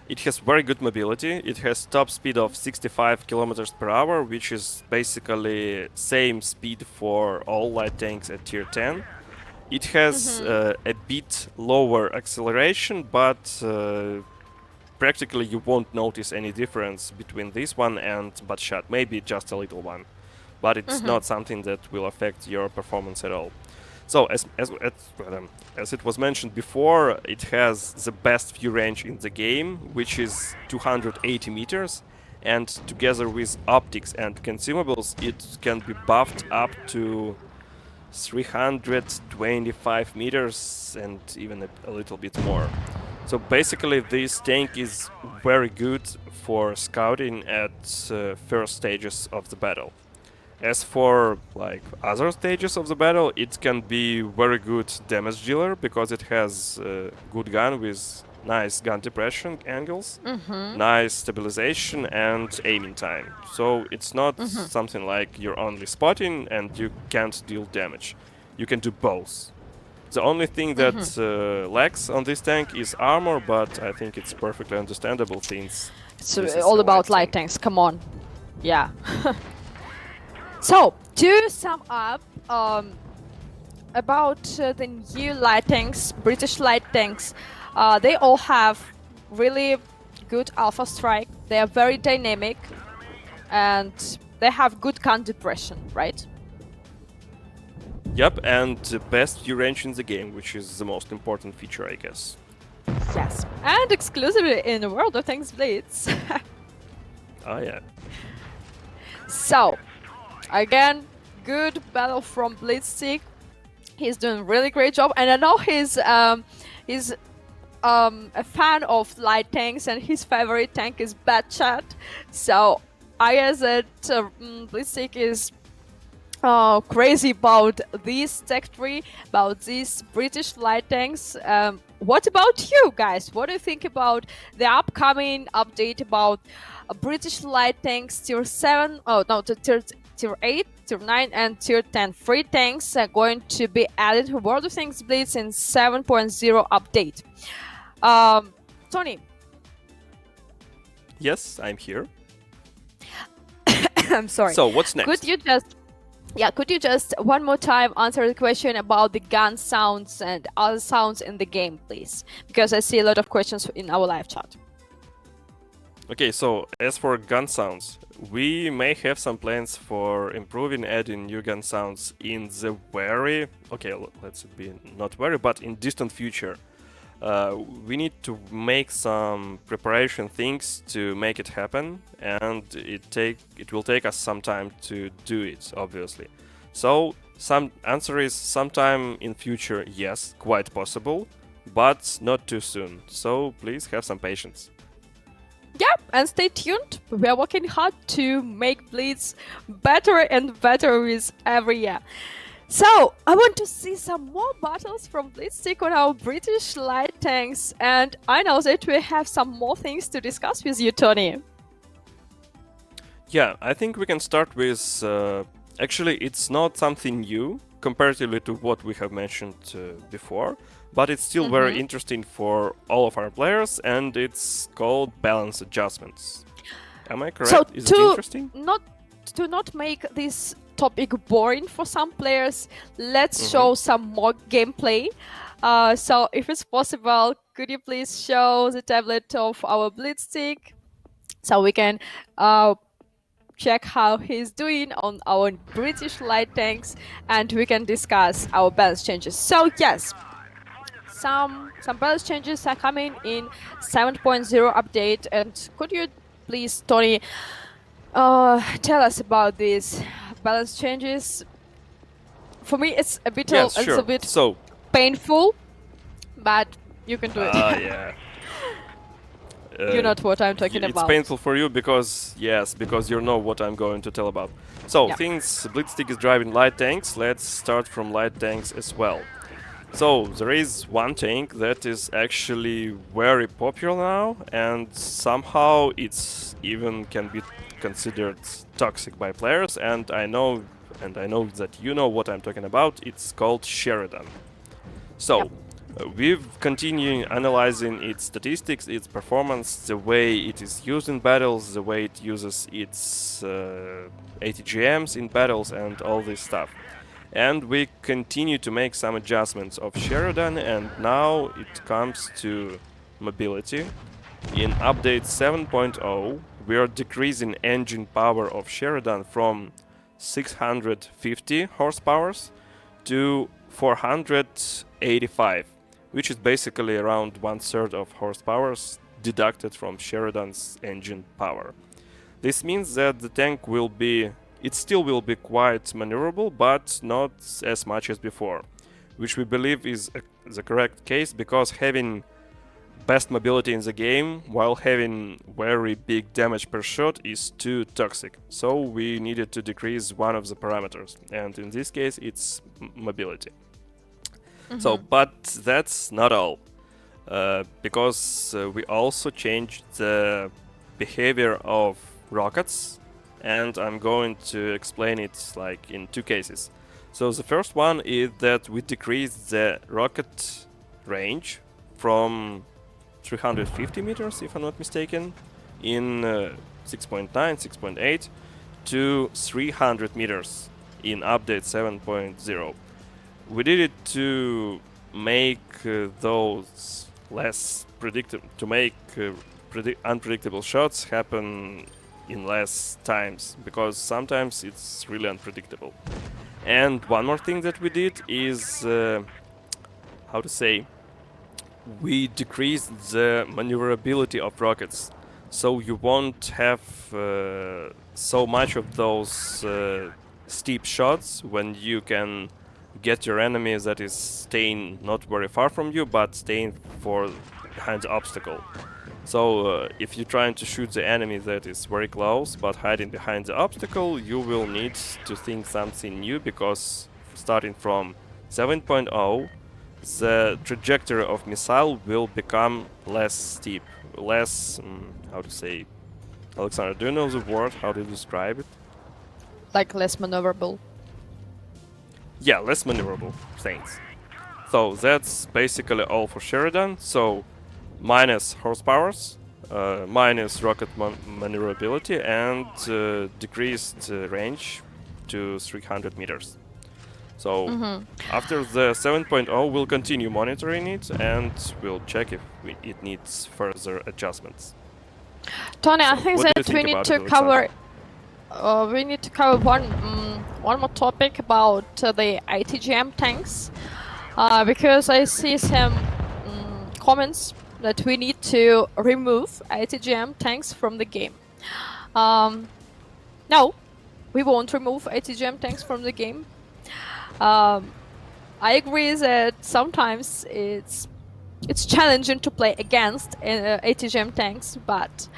It has very good mobility. It has top speed of 65 kilometers per hour, which is basically same speed for all light tanks at tier 10. It has a bit lower acceleration, but practically you won't notice any difference between this one and Batshot. Maybe just a little one, but it's not something that will affect your performance at all. So as it was mentioned before, it has the best view range in the game, which is 280 meters, and together with optics and consumables, it can be buffed up to 325 meters and even a little bit more. So basically, this tank is very good for scouting at first stages of the battle. As for like other stages of the battle, it can be very good damage dealer because it has a good gun with nice gun depression angles, nice stabilization and aiming time. So it's not something like you're only spotting and you can't deal damage. You can do both. The only thing that lacks on this tank is armor, but I think it's perfectly understandable since It's this is all a about light light tank. tanks. Come on. Yeah. So, to sum up, about the new light tanks, British light tanks, they all have really good alpha strike. They are very dynamic, and they have good gun depression, right? Yep, and the best view range in the game, which is the most important feature, I guess. Yes. And exclusively in World of Tanks Blitz. Oh yeah. So, again, good battle from Blitzstick. He's doing really great job, and I know he's a fan of light tanks, and his favorite tank is Batchat. So I guess that Blitzstick is crazy about this tech tree, about these British light tanks. What about you guys? What do you think about the upcoming update about British light tanks tier 7? Oh no, tier 8, tier 9, and tier 10. Free tanks are going to be added to World of Tanks Blitz in 7.0 update. Tony. Yes, I'm here. I'm sorry. So what's next? Could you just one more time answer the question about the gun sounds and other sounds in the game, please? Because I see a lot of questions in our live chat. Okay, so as for gun sounds, we may have some plans for improving adding new gun sounds in the very, okay, let's be not very, but in distant future. We need to make some preparation things to make it happen, and it will take us some time to do it, obviously. So some answer is sometime in future, yes, quite possible, but not too soon. So please have some patience. Yep, and stay tuned. We are working hard to make Blitz better and better with every year. So, I want to see some more battles from Blitzstick on our British light tanks, and I know that we have some more things to discuss with you, Tony. Yeah, I think we can start with. Actually, it's not something new comparatively to what we have mentioned before, but it's still very interesting for all of our players, and it's called balance adjustments. Am I correct? So Is it interesting? To not make this topic boring for some players, let's show some more gameplay. So if it's possible, could you please show the tablet of our Blitzstick so we can check how he's doing on our British light tanks, and we can discuss our balance changes. So yes, some balance changes are coming in 7.0 update. And could you please, Tony, tell us about these balance changes? For me, it's a bit Yes, a little sure. bit So, painful, but you can do it. yeah. You know what I'm talking It's about. painful for you because, yes, because you know what I'm going to tell about. So, Yeah. since Blitzstick is driving light tanks, let's start from light tanks as well. So, there is one tank that is actually very popular now, and somehow it's even can be considered toxic by players, and I know that you know what I'm talking about. It's called Sheridan. So, we've continued analyzing its statistics, its performance, the way it is used in battles, the way it uses its ATGMs in battles, and all this stuff. And we continue to make some adjustments of Sheridan, and now it comes to mobility. In update 7.0, we are decreasing engine power of Sheridan from 650 horsepower to 485, which is basically around 1/3 of horsepower deducted from Sheridan's engine power. This means that the tank will be, it still will be quite maneuverable, but not as much as before, which we believe is the correct case, because having best mobility in the game while having very big damage per shot is too toxic. So we needed to decrease one of the parameters, and in this case it's mobility. So, but that's not all, because we also changed the behavior of rockets, and I'm going to explain it like in two cases. So the first one is that we decreased the rocket range from 350 meters, if I'm not mistaken, in 6.9, 6.8 to 300 meters in update 7.0. We did it to make those less predictable, to make unpredictable shots happen in less times, because sometimes it's really unpredictable. And one more thing that we did is, how to say, we decreased the maneuverability of rockets, so you won't have so much of those steep shots when you can get your enemy that is staying not very far from you, but staying behind the obstacle. So if you're trying to shoot the enemy that is very close but hiding behind the obstacle, you will need to think something new, because starting from 7.0, the trajectory of missile will become less steep, less, how to say, Alexander, do you know the word, how to describe it? Like less maneuverable. Yeah, less maneuverable, thanks. So that's basically all for Sheridan. So minus horsepowers, minus rocket maneuverability, and decreased range to 300 meters. So after the 7.0, we'll continue monitoring it, and we'll check if it needs further adjustments. Tony, I So think what do you that think we need about to it, Alexander? cover. We need to cover one more topic about the ATGM tanks, because I see some comments that we need to remove ATGM tanks from the game. No, we won't remove ATGM tanks from the game. I agree that sometimes it's challenging to play against ATGM tanks, but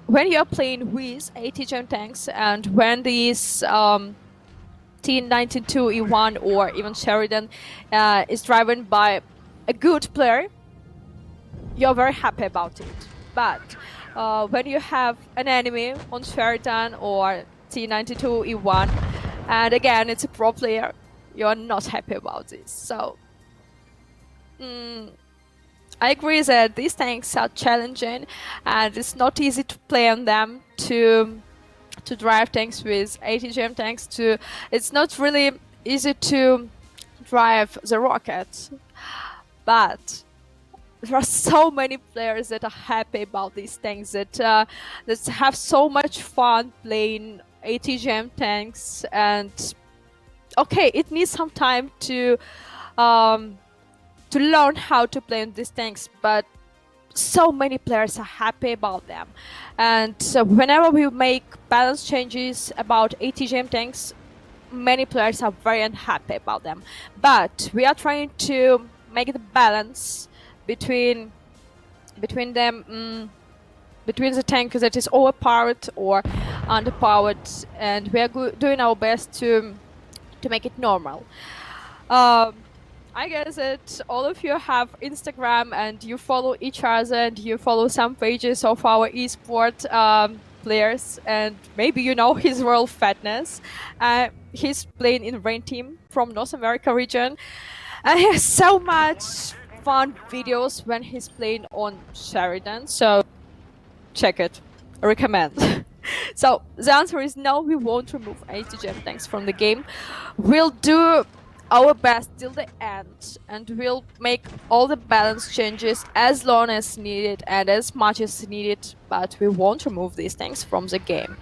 when you're playing with ATGM tanks, and when these T92E1 or even Sheridan is driven by a good player, you're very happy about it. But when you have an enemy on Sheridan or T92E1, and again it's a pro player, you're not happy about this. So I agree that these tanks are challenging, and it's not easy to play on them, to drive tanks with ATGM tanks. It's not really easy to drive the rockets, but there are so many players that are happy about these tanks, that have so much fun playing ATGM tanks. And okay, it needs some time to to learn how to play on these tanks, but so many players are happy about them. And so whenever we make balance changes about ATGM tanks, many players are very unhappy about them. But we are trying to make the balance between them, between the tank that is overpowered or underpowered, and we are doing our best to make it normal. I guess that all of you have Instagram and you follow each other and you follow some pages of our esport players, and maybe you know his Royal Fatness. He's playing in Rain Team from North America region, and he has so much fun videos when he's playing on Sheridan. So check it. I recommend. So the answer is no, we won't remove ATGM tanks from the game. We'll do our best till the end, and we'll make all the balance changes as long as needed and as much as needed, but we won't remove these tanks from the game.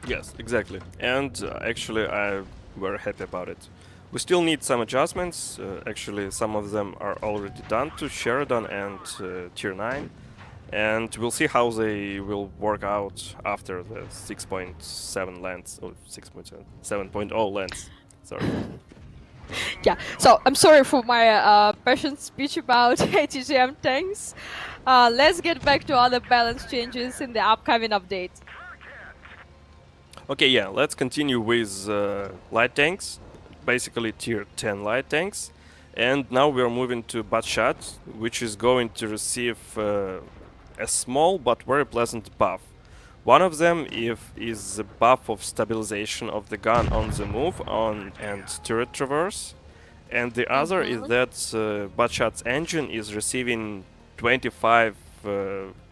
Yes, exactly. And actually, I'm very happy about it. We still need some adjustments. Actually, some of them are already done to Sheridan and Tier 9. And we'll see how they will work out after the 6.7 lands, or 7.0 lands. Sorry. Yeah, so I'm sorry for my passionate speech about ATGM tanks. Let's get back to other balance changes in the upcoming update. Okay, yeah, let's continue with light tanks, basically tier 10 light tanks. And now we are moving to WoT, which is going to receive a small but very pleasant buff. One of them is the buff of stabilization of the gun on the move and turret traverse. And the other is that WoT's engine is receiving 25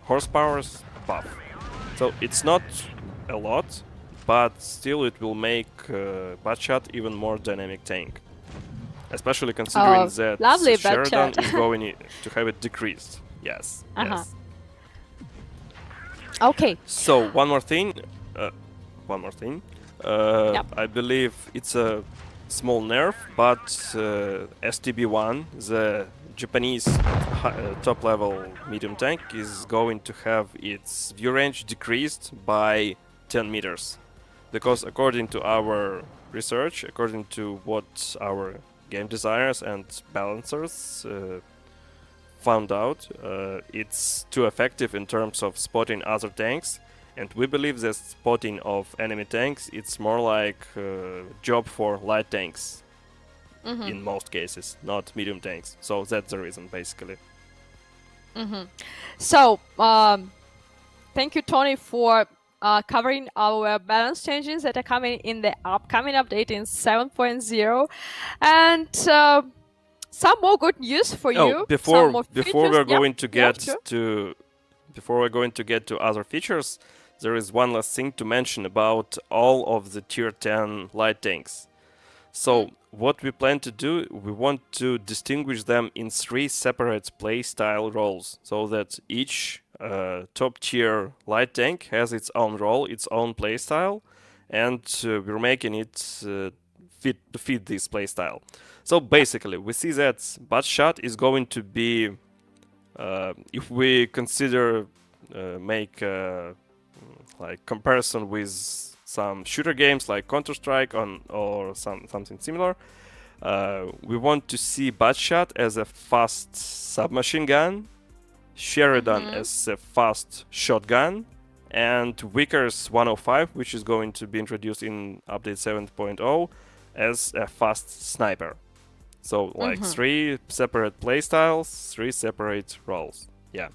horsepower buff. So it's not a lot, but still it will make WoT even more dynamic tank. Especially considering that lovely Sheridan is going to have it decreased. Yes, yes. Okay. So one more thing. Yep. I believe it's a small nerf, but STB1, the Japanese top level medium tank, is going to have its view range decreased by 10 meters. Because according to our research, according to what our game designers and balancers found out, it's too effective in terms of spotting other tanks, and we believe that spotting of enemy tanks, it's more like a job for light tanks in most cases, not medium tanks. So that's the reason, basically. So, thank you, Tony, for covering our balance changes that are coming in the upcoming update in 7.0, and some more good news for you. Before we're going to get to other features, there is one last thing to mention about all of the tier 10 light tanks. So what we plan to do, we want to distinguish them in 3 separate playstyle roles, so that each top tier light tank has its own role, its own playstyle, and we're making it fit this playstyle. So basically, we see that WoT is going to be, if we consider make like comparison with some shooter games like Counter-Strike or something similar, we want to see WoT as a fast submachine gun, Sheridan as a fast shotgun, and Vickers 105, which is going to be introduced in update 7.0, as a fast sniper. So like 3 separate playstyles, 3 separate roles. Yeah.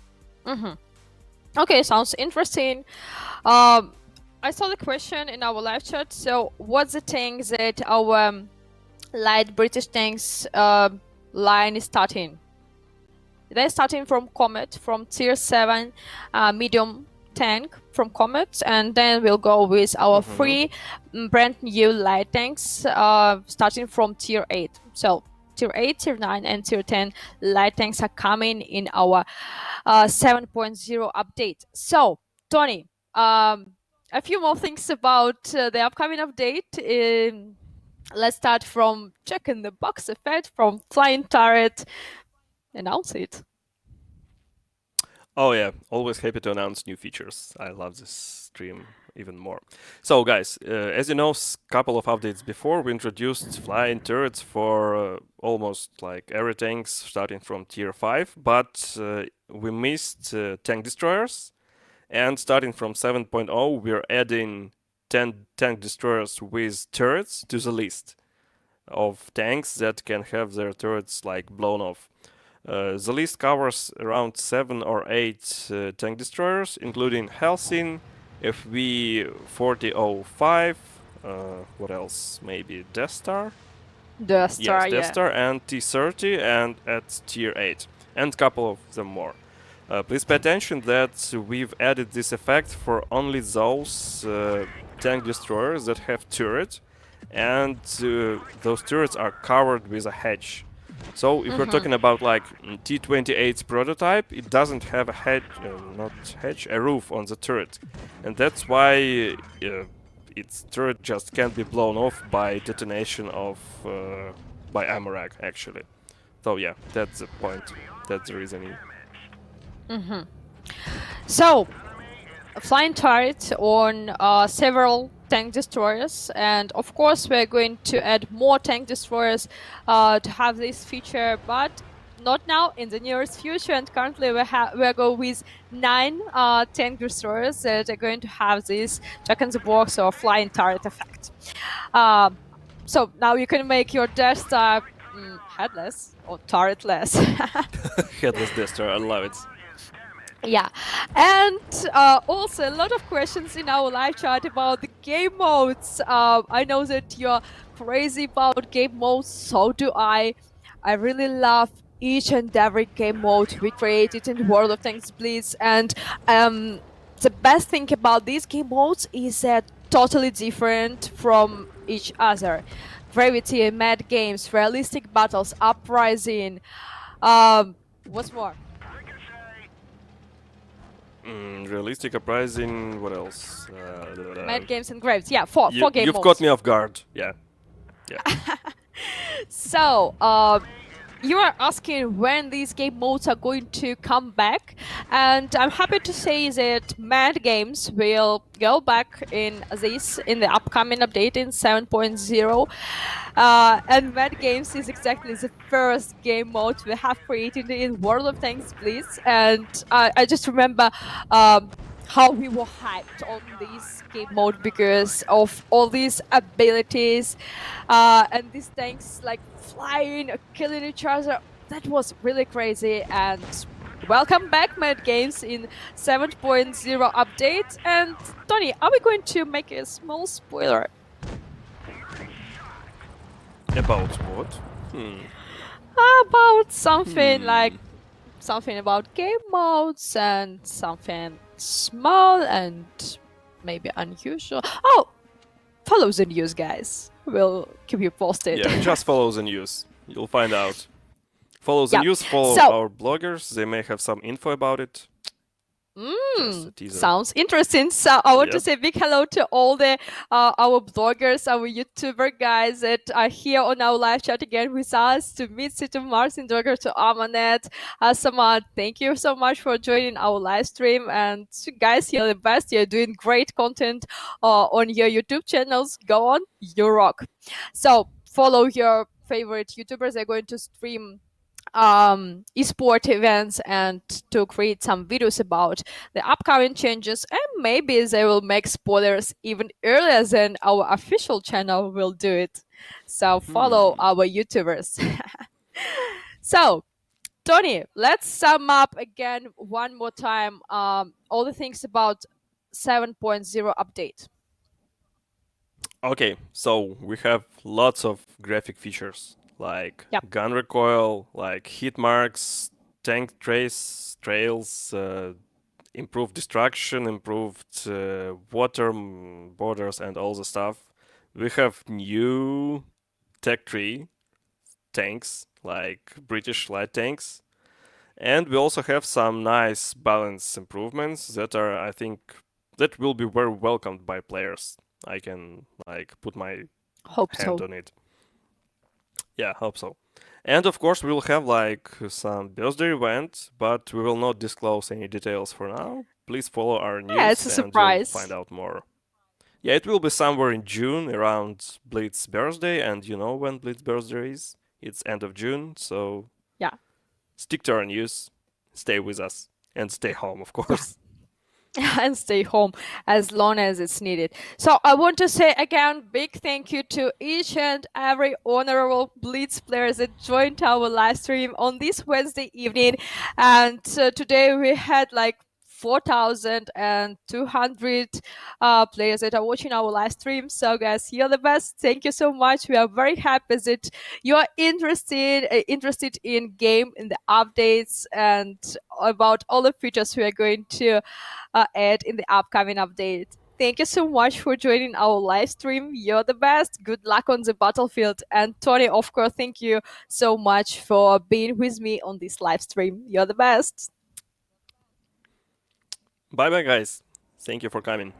Okay, sounds interesting. I saw the question in our live chat. So, what's the thing that our light British tanks line is starting? They're starting from Comet, from tier 7 medium tank from Comet, and then we'll go with our 3 brand new light tanks starting from tier 8. So tier 8, tier 9, and tier 10 light tanks are coming in our 7.0 update. So, Tony, a few more things about the upcoming update. Let's start from checking the box effect from flying turret. Announce it. Oh yeah, always happy to announce new features. I love this stream even more. So guys, as you know, couple of updates before we introduced flying turrets for almost like every tanks starting from tier 5, but we missed tank destroyers, and starting from 7.0 we're adding 10 tank destroyers with turrets to the list of tanks that can have their turrets like blown off. The list covers around 7 or 8 tank destroyers, including Helsing, FV4005, what else? Maybe Death Star? The Yes, star, Death yeah. Star and T30 and at tier 8, and a couple of them more. Please pay attention that we've added this effect for only those tank destroyers that have turret, and those turrets are covered with a hedge. So if we're talking about like T28's prototype, it doesn't have a hedge, not hedge, a roof on the turret, and that's why its turret just can't be blown off by detonation of by Amarak actually. So yeah, that's the point. That's the reasoning. So, a flying turret on several tank destroyers, and of course we're going to add more tank destroyers to have this feature, but not now, in the nearest future. And currently we're going with 9 tank destroyers that are going to have this Jack in the Box or flying turret effect. Um, so now you can make your Death Star headless or turretless. Headless Destro, I love it. Yeah, and also a lot of questions in our live chat about the game modes. I know that you're crazy about game modes, so do I. I really love each and every game mode we created in World of Tanks Blitz, and um, the best thing about these game modes is that totally different from each other. Gravity, Mad Games, Realistic Battles, Uprising. What's more? Realistic uprising. What else? Mad Games and Graves. Yeah, four game You've caught modes. me off guard. Yeah, yeah. So, you are asking when these game modes are going to come back, and I'm happy to say that Mad Games will go back in the upcoming update in 7.0. And Mad Games is exactly the first game mode we have created in World of Tanks Blitz, and I just remember how we were hyped on this game mode because of all these abilities and these tanks like flying, killing each other. That was really crazy. And welcome back, Mad Games, in 7.0 update. And Tony, are we going to make a small spoiler? About what? About something like something about game modes and something small and maybe unusual. Oh, follow the news, guys. We'll keep you posted. Yeah, just follow the news. You'll find out. Follow the Yeah. news, follow So, our bloggers. They may have some info about it. Just a teaser. sounds interesting. So I want to Yep. say big hello to all the our bloggers, our YouTuber guys that are here on our live chat again with us. To Mitzi, to Marcin Dogger, to Amanet, Samad. Thank you so much for joining our live stream. And guys, you're the best. You're doing great content on your YouTube channels. Go on, you rock. So follow your favorite YouTubers. They're going to stream esport events and to create some videos about the upcoming changes, and maybe they will make spoilers even earlier than our official channel will do it. So follow our YouTubers. So Tony, let's sum up again one more time all the things about 7.0 update. Okay, so we have lots of graphic features like Yep. gun recoil, like hit marks, tank trails, improved destruction, improved water borders, and all the stuff. We have new tech tree tanks like British light tanks, and we also have some nice balance improvements that are, I think, that will be very welcomed by players. I can like put my Hope hand so. on it. Yeah, hope so. And of course, we will have like some birthday event, but we will not disclose any details for now. Please follow our Yeah, it's news a and you'll find surprise. out more. Yeah, it will be somewhere in June around Blitz's birthday, and you know when Blitz's birthday is? It's end of June, so Yeah. stick to our news, stay with us, and stay home, of Yeah. course. And stay home as long as it's needed. So I want to say again, big thank you to each and every honorable Blitz players that joined our live stream on this Wednesday evening. And today we had like 4,200 players that are watching our live stream. So, guys, you're the best. Thank you so much. We are very happy that you are interested in game, in the updates, and about all the features we are going to add in the upcoming update. Thank you so much for joining our live stream. You're the best. Good luck on the battlefield. And Tony, of course, thank you so much for being with me on this live stream. You're the best. Bye bye, guys. Thank you for coming.